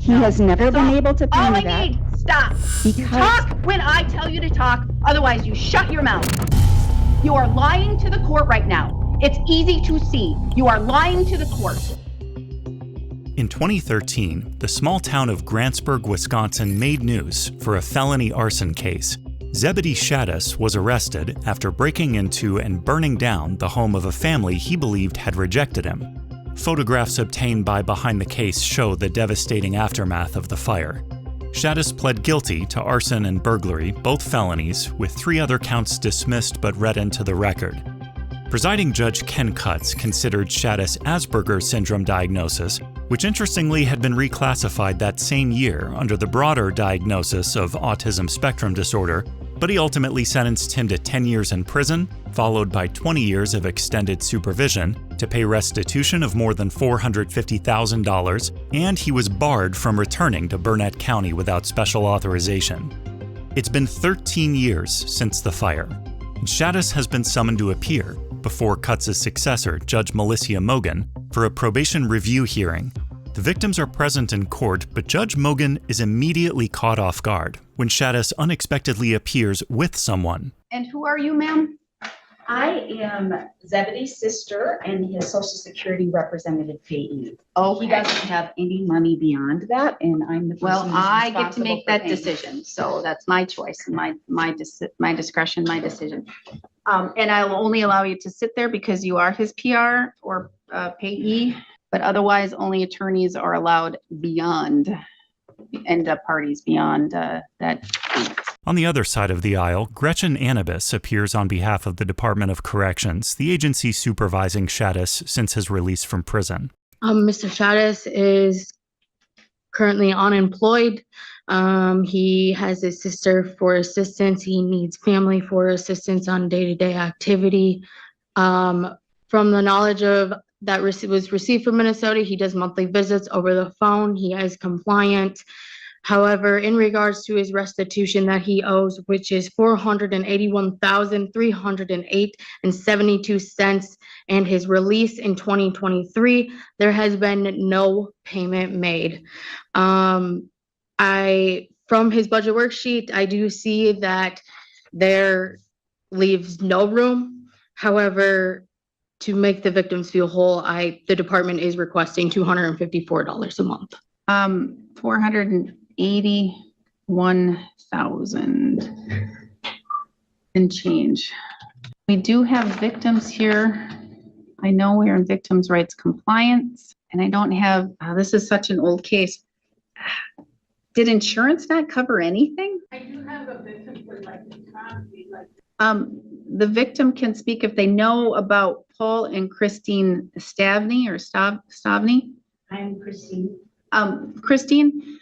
He has never been able to pay me that. All I need, stop. You talk when I tell you to talk, otherwise you shut your mouth. You are lying to the court right now. It's easy to see. You are lying to the court. In 2013, the small town of Grantsburg, Wisconsin made news for a felony arson case. Zebedee Shadis was arrested after breaking into and burning down the home of a family he believed had rejected him. Photographs obtained by Behind the Case show the devastating aftermath of the fire. Shadis pled guilty to arson and burglary, both felonies, with 3 other counts dismissed but read into the record. Presiding Judge Ken Cutts considered Shadis' Asperger's syndrome diagnosis, which interestingly had been reclassified that same year under the broader diagnosis of autism spectrum disorder, but he ultimately sentenced him to 10 years in prison, followed by 20 years of extended supervision, to pay restitution of more than $450,000, and he was barred from returning to Burnett County without special authorization. It's been 13 years since the fire, and Shadis has been summoned to appear before Cutts' successor, Judge Melissia Mogen, for a probation review hearing. The victims are present in court, but Judge Mogen is immediately caught off guard when Shadis unexpectedly appears with someone. And who are you, ma'am? I am Zebedee's sister and his Social Security representative payee. Okay. He doesn't have any money beyond that, and I'm the person Well, who's I get to responsible make for that paying. decision, so that's my choice, and my discretion, my decision. And I'll only allow you to sit there because you are his PR or payee, but otherwise only attorneys are allowed beyond, and parties beyond that. On the other side of the aisle, Gretchen Anibis appears on behalf of the Department of Corrections, the agency supervising Shadis since his release from prison. Mr. Shadis is currently unemployed. He has his sister for assistance. He needs family for assistance on day-to-day activity. From the knowledge of that was received from Minnesota, he does monthly visits over the phone. He is compliant. However, in regards to his restitution that he owes, which is $481,308.72, and his release in 2023, there has been no payment made. From his budget worksheet, I do see that there leaves no room. However, to make the victims feel whole, the department is requesting $254 a month. 481,000 and change. We do have victims here. I know we're in victims' rights compliance, and I don't have, this is such an old case. Did insurance not cover anything? I do have a victim for The victim can speak if they know about Paul and Christine Stavney or Stavney. I'm Christine. Christine,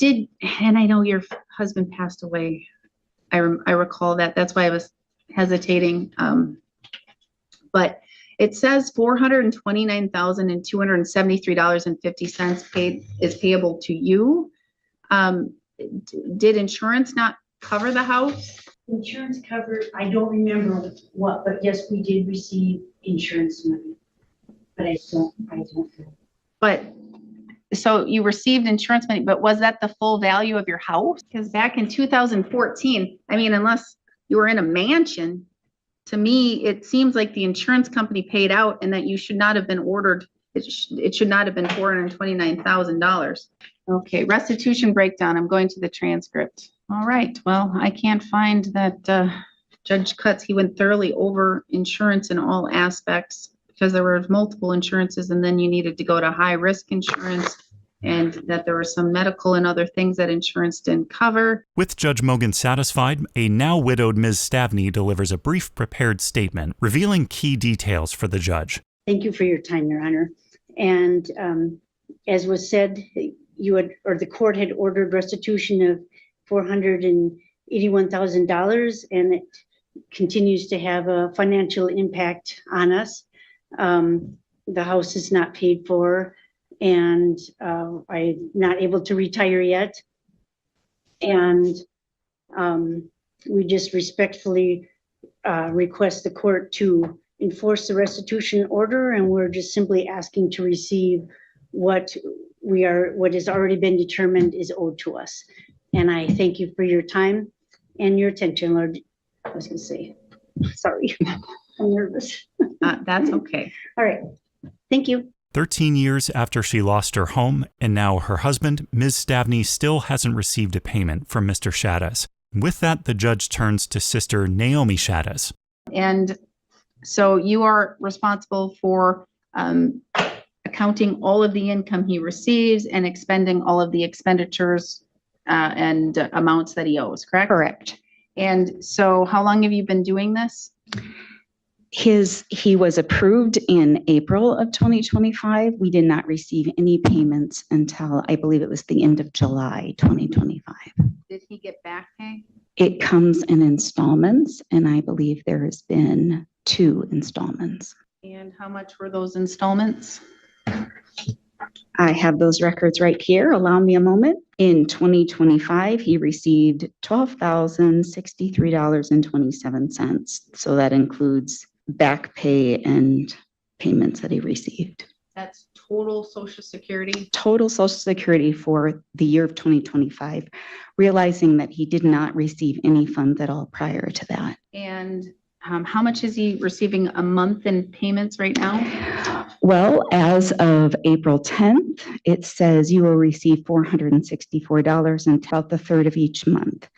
and I know your husband passed away. I recall that. That's why I was hesitating. But it says $429,273.50 is payable to you. Did insurance not cover the house? Insurance covered, I don't remember what, but yes, we did receive insurance money. But I don't know. But so you received insurance money, but was that the full value of your house? Because back in 2014, I mean, unless you were in a mansion, to me, it seems like the insurance company paid out and that you should not have been ordered. It should not have been $429,000. Okay, restitution breakdown. I'm going to the transcript. All right, well, I can't find that Judge Cutts, he went thoroughly over insurance in all aspects because there were multiple insurances and then you needed to go to high risk insurance and that there were some medical and other things that insurance didn't cover. With Judge Mogen satisfied, a now widowed Ms. Stavney delivers a brief prepared statement revealing key details for the judge. Thank you for your time, Your Honor. And as was said, the court had ordered restitution of $481,000, and it continues to have a financial impact on us. The house is not paid for, and I'm not able to retire yet. And we just respectfully request the court to enforce the restitution order, and we're just simply asking to receive what what has already been determined is owed to us. And I thank you for your time and your attention, Lord. I was gonna say, sorry, I'm nervous. That's okay. All right, thank you. 13 years after she lost her home, and now her husband, Ms. Stavney, still hasn't received a payment from Mr. Shadis. With that, the judge turns to Sister Naomi Shadis. And so you are responsible for accounting all of the income he receives and expending all of the expenditures and amounts that he owes, correct? Correct. And so how long have you been doing this? He was approved in April of 2025. We did not receive any payments until I believe it was the end of July 2025. Did he get back pay? It comes in installments, and I believe there has been 2 installments. And how much were those installments? I have those records right here. Allow me a moment. In 2025, he received $12,063.27. So that includes back pay and payments that he received. That's total Social Security? Total Social Security for the year of 2025, realizing that he did not receive any funds at all prior to that. And how much is he receiving a month in payments right now? Well, as of April 10th, it says you will receive $464 and about the 3rd of each month.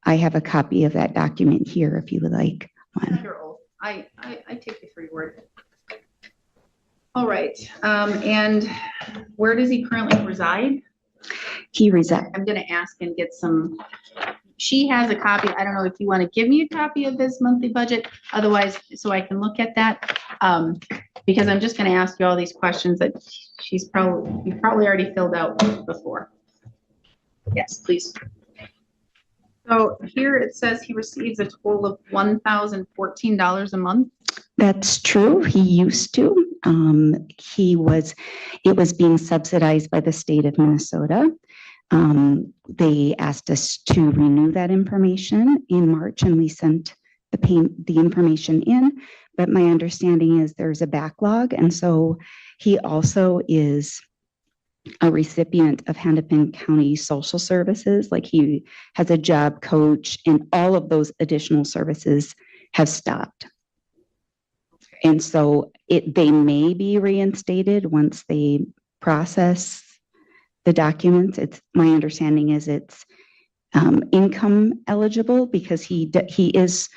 I have a copy of that document here if you would like one. Under oath. I take the free word. All right. And where does he currently reside? He resides. I'm going to ask and get some. She has a copy. I don't know if you want to give me a copy of this monthly budget, otherwise, so I can look at that. Because I'm just going to ask you all these questions that you probably already filled out before. Yes, please. So here it says he receives a total of $1,014 a month. That's true. He used to. It was being subsidized by the state of Minnesota. They asked us to renew that information in March, and we sent the information in. But my understanding is there's a backlog, and so he also is a recipient of Hennepin County Social Services. Like he has a job coach, and all of those additional services have stopped. And so they may be reinstated once they process the documents. My understanding is it's income eligible because he is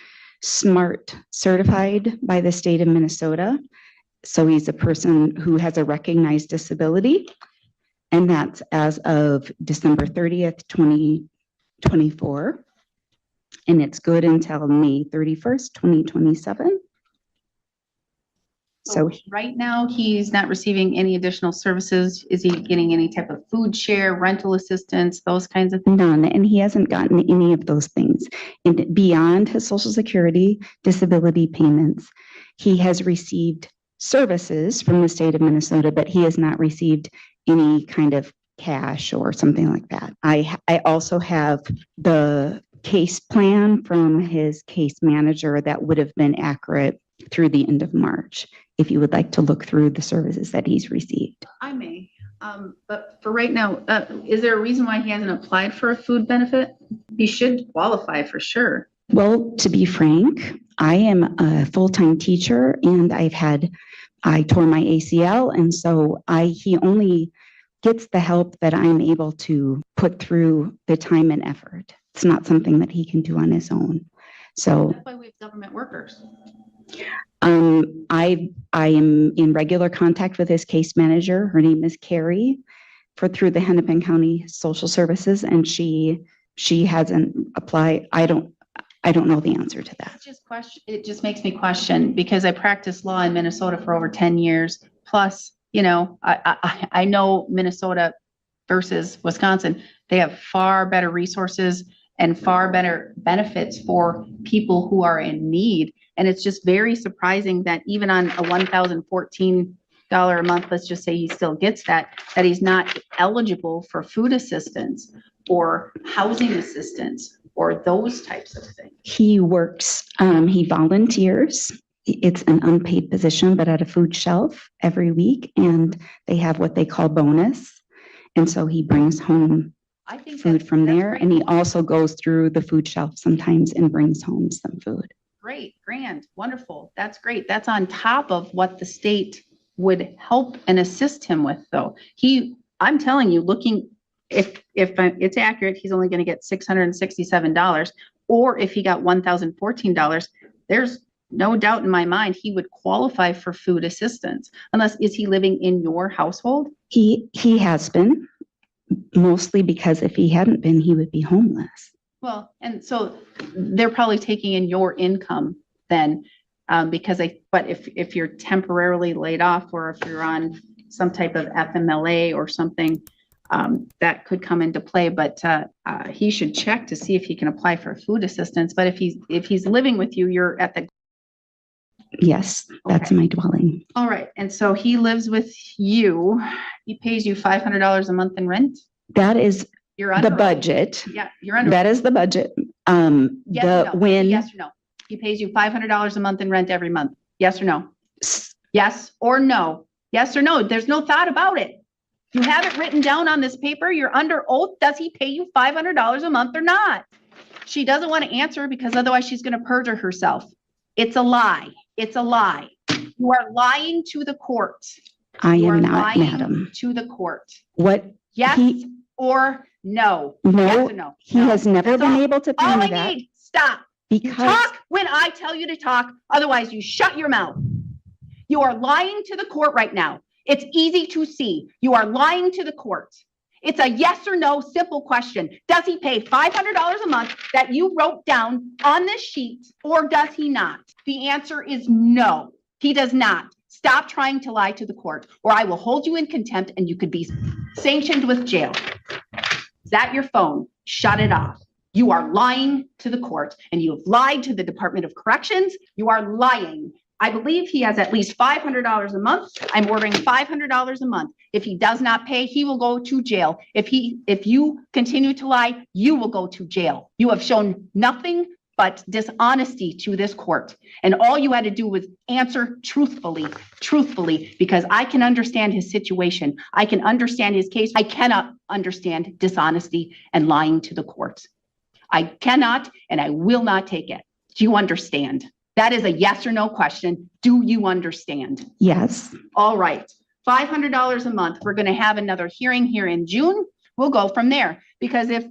SMART certified by the state of Minnesota. So he's a person who has a recognized disability, and that's as of December 30th, 2024. And it's good until May 31st, 2027. So right now, he's not receiving any additional services. Is he getting any type of food share, rental assistance, those kinds of things? none, and he hasn't gotten any of those things. And beyond his Social Security disability payments, he has received services from the state of Minnesota, but he has not received any kind of cash or something like that. I also have the case plan from his case manager that would have been accurate through the end of March, if you would like to look through the services that he's received. I may, but for right now, is there a reason why he hasn't applied for a food benefit? He should qualify for sure. Well, to be frank, I am a full-time teacher, and I tore my ACL, and so he only gets the help that I'm able to put through the time and effort. It's not something that he can do on his own. So that's why we have government workers. I am in regular contact with his case manager. Her name is Carrie, through the Hennepin County Social Services, and she hasn't applied. I don't know the answer to that. It just makes me question, because I practiced law in Minnesota for over 10 years. Plus, I know Minnesota versus Wisconsin, they have far better resources and far better benefits for people who are in need. And it's just very surprising that even on a $1,014 a month, let's just say he still gets that he's not eligible for food assistance or housing assistance or those types of things. He works, he volunteers. It's an unpaid position, but at a food shelf every week. And they have what they call bonus. And so he brings home I think food that's- from that's there, great. and he also goes through the food shelf sometimes and brings home some food. Great, grand, wonderful. That's great. That's on top of what the state would help and assist him with, though. I'm telling you, looking, if it's accurate, he's only going to get $667. Or if he got $1,014, there's no doubt in my mind he would qualify for food assistance. Unless, is he living in your household? He has been, mostly because if he hadn't been, he would be homeless. Well, and so they're probably taking in your income then, because but if you're temporarily laid off, or if you're on some type of FMLA or something, that could come into play, but he should check to see if he can apply for food assistance. But if he's living with you, you're at the. Yes, that's Okay. my dwelling. All right, and so he lives with you. He pays you $500 a month in rent? That is You're under. the budget. Yeah, you're under. That is the budget. Yes or no? When, Yes or no? He pays you $500 a month in rent every month. Yes or no? s- Yes or no? Yes or no? There's no thought about it. You have it written down on this paper. You're under oath. Does he pay you $500 a month or not? She doesn't want to answer because otherwise she's going to perjure herself. It's a lie. It's a lie. You are lying to the court. I You are am not, lying madam. to the court. What, Yes He- or no? Yes no, or no? he No. has never That's been all. able to pay All me I that need, stop. You because talk when I tell you to talk, otherwise you shut your mouth. You are lying to the court right now. It's easy to see. You are lying to the court. It's a yes or no simple question. Does he pay $500 a month that you wrote down on this sheet, or does he not? The answer is no, he does not. Stop trying to lie to the court, or I will hold you in contempt and you could be sanctioned with jail. Is that your phone? Shut it off. You are lying to the court, and you have lied to the Department of Corrections. You are lying. I believe he has at least $500 a month. I'm ordering $500 a month. If he does not pay, he will go to jail. If you continue to lie, you will go to jail. You have shown nothing but dishonesty to this court. And all you had to do was answer truthfully, because I can understand his situation. I can understand his case. I cannot understand dishonesty and lying to the court. I cannot, and I will not take it. Do you understand? That is a yes or no question. Do you understand? yes, All right, $500 a month. We're going to have another hearing here in June. We'll go from there, because if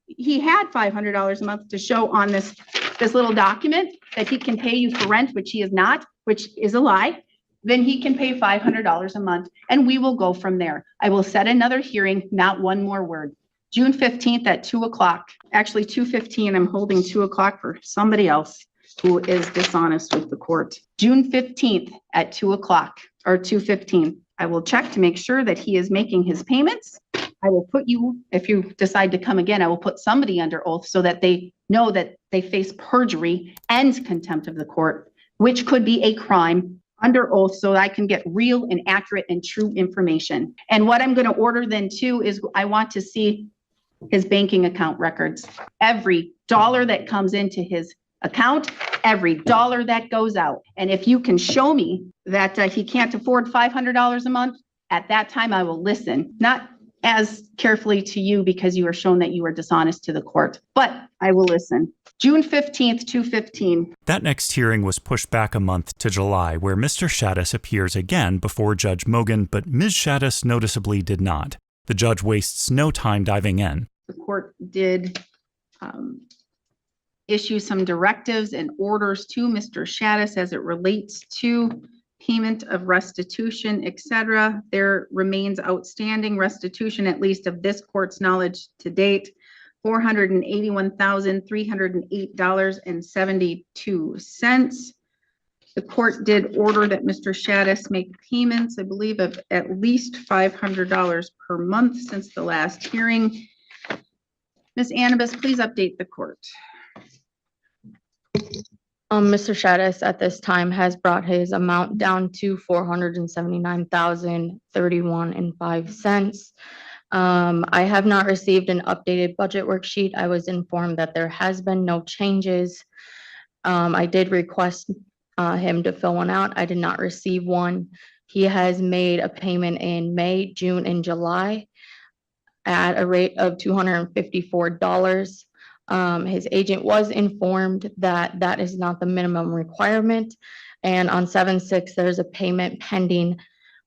he had $500 a month to show on this little document that he can pay you for rent, which he is not, which is a lie, then he can pay $500 a month, and we will go from there. I will set another hearing, not one more word. June 15th at 2 o'clock, actually 2:15. I'm holding 2 o'clock for somebody else who is dishonest with the court. June 15th at 2 o'clock or 2:15. I will check to make sure that he is making his payments. I will put you, if you decide to come again, I will put somebody under oath so that they know that they face perjury and contempt of the court, which could be a crime, under oath, so that I can get real and accurate and true information. And what I'm going to order then too is I want to see his banking account records. Every dollar that comes into his account, every dollar that goes out. And if you can show me that he can't afford $500 a month, at that time I will listen, not as carefully to you because you are shown that you are dishonest to the court, but I will listen. June 15th, 2:15. That next hearing was pushed back a month to July, where Mr. Shadis appears again before Judge Mogen, but Ms. Shadis noticeably did not. The judge wastes no time diving in. The court did issue some directives and orders to Mr. Shadis as it relates to payment of restitution, etc. There remains outstanding restitution, at least of this court's knowledge to date, $481,308.72. The court did order that Mr. Shadis make payments, I believe, of at least $500 per month since the last hearing. Ms. Annabus, please update the court. Mr. Shadis at this time has brought his amount down to $479,031.05. I have not received an updated budget worksheet. I was informed that there has been no changes. I did request him to fill one out. I did not receive one. He has made a payment in May, June, and July. at a rate of $254. His agent was informed that that is not the minimum requirement. And on 7/6, there's a payment pending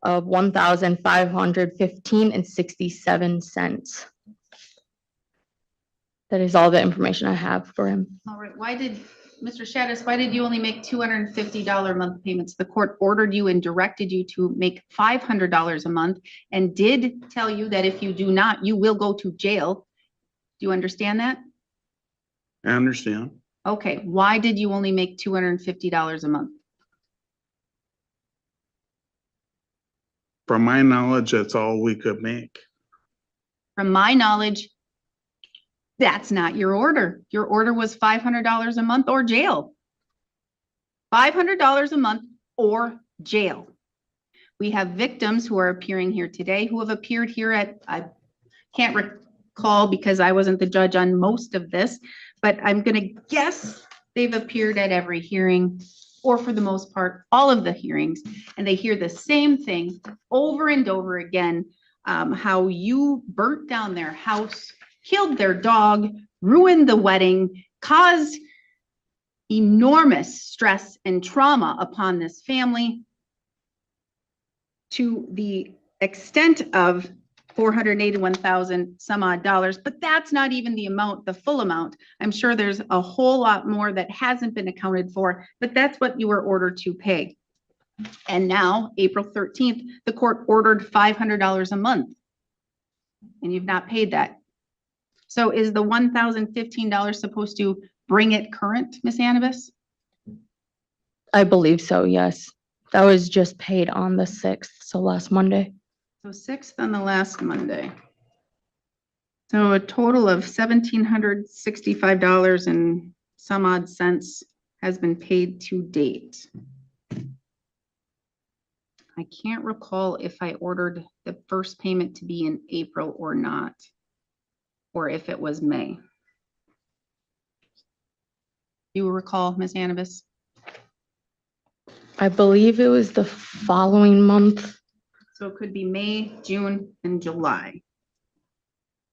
of $1,515.67. That is all the information I have for him. All right, Mr. Shadis, why did you only make $250 a month payments? The court ordered you and directed you to make $500 a month and did tell you that if you do not, you will go to jail. Do you understand that? I understand. Okay, why did you only make $250 a month? From my knowledge, that's all we could make. From my knowledge, that's not your order. Your order was $500 a month or jail. $500 a month or jail. We have victims who are appearing here today who have appeared here at, I can't recall because I wasn't the judge on most of this, but I'm going to guess they've appeared at every hearing, or for the most part, all of the hearings, and they hear the same thing over and over again, how you burnt down their house, killed their dog, ruined the wedding, caused enormous stress and trauma upon this family to the extent of $481,000 some odd dollars, but that's not even the amount, the full amount. I'm sure there's a whole lot more that hasn't been accounted for, but that's what you were ordered to pay. And now, April 13th, the court ordered $500 a month, and you've not paid that. So is the $1,015 supposed to bring it current, Ms. Anibis? I believe so, yes. That was just paid on the 6th, so last Monday. So 6th on the last Monday. So a total of $1,765 and some odd cents has been paid to date. I can't recall if I ordered the first payment to be in April or not, or if it was May. You recall, Ms. Anibis? I believe it was the following month. So it could be May, June, and July.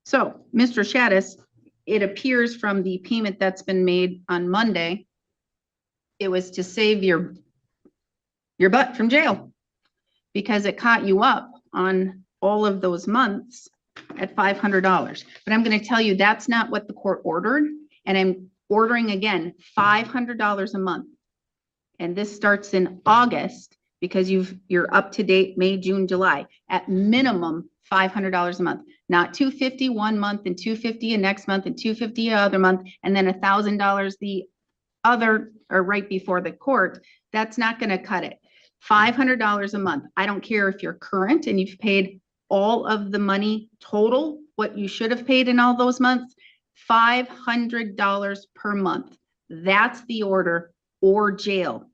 So, Mr. Shadis, it appears from the payment that's been made on Monday, it was to save your butt from jail because it caught you up on all of those months at $500. But I'm going to tell you that's not what the court ordered, and I'm ordering again $500 a month. And this starts in August because you're up to date May, June, July, at minimum $500 a month, not $250 one month and $250 next month and $250 other month, and then $1,000 the other or right before the court. That's not going to cut it. $500 a month. I don't care if you're current and you've paid all of the money total, what you should have paid in all those months, $500 per month. That's the order, or jail.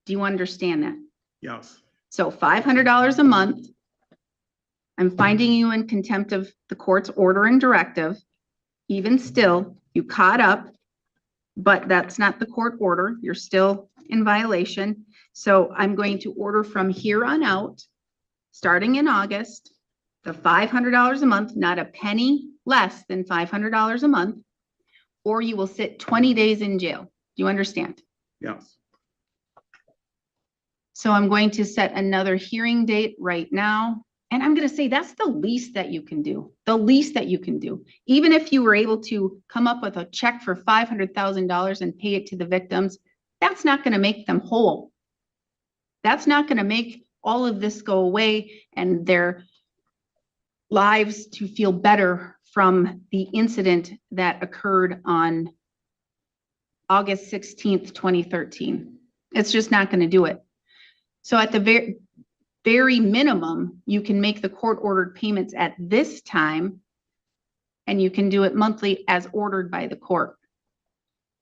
Do you understand that? Yes. So $500 a month. I'm finding you in contempt of the court's order and directive. Even still, you caught up, but that's not the court order. You're still in violation. So I'm going to order from here on out, starting in August, the $500 a month, not a penny less than $500 a month, or you will sit 20 days in jail. Do you understand? Yes. So I'm going to set another hearing date right now. And I'm going to say that's the least that you can do, the least that you can do. Even if you were able to come up with a check for $500,000 and pay it to the victims, that's not going to make them whole. That's not going to make all of this go away and their lives to feel better from the incident that occurred on August 16th, 2013. It's just not going to do it. So at the very minimum, you can make the court-ordered payments at this time, and you can do it monthly as ordered by the court.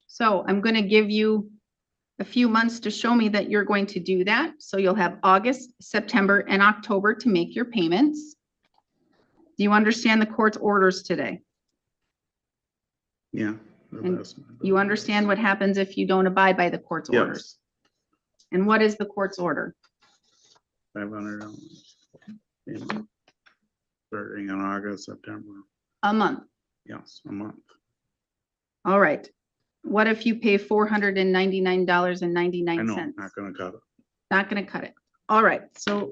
So I'm going to give you a few months to show me that you're going to do that. So you'll have August, September, and October to make your payments. Do you understand the court's orders today? Yeah. And you understand what happens if you don't abide by the court's orders? And what is the court's order? $500. Starting in August, September. A month. Yes, a month. All right. What if you pay $499.99? I know, not gonna cut it. Not gonna cut it. All right, so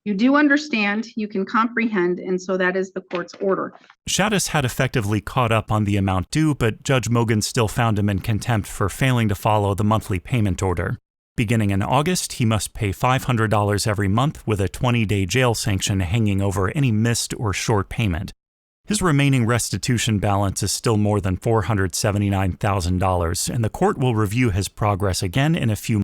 you do understand, you can comprehend, and so that is the court's order. Shadis had effectively caught up on the amount due, but Judge Mogen still found him in contempt for failing to follow the monthly payment order. Beginning in August, he must pay $500 every month with a 20-day jail sanction hanging over any missed or short payment. His remaining restitution balance is still more than $479,000, and the court will review his progress again in a few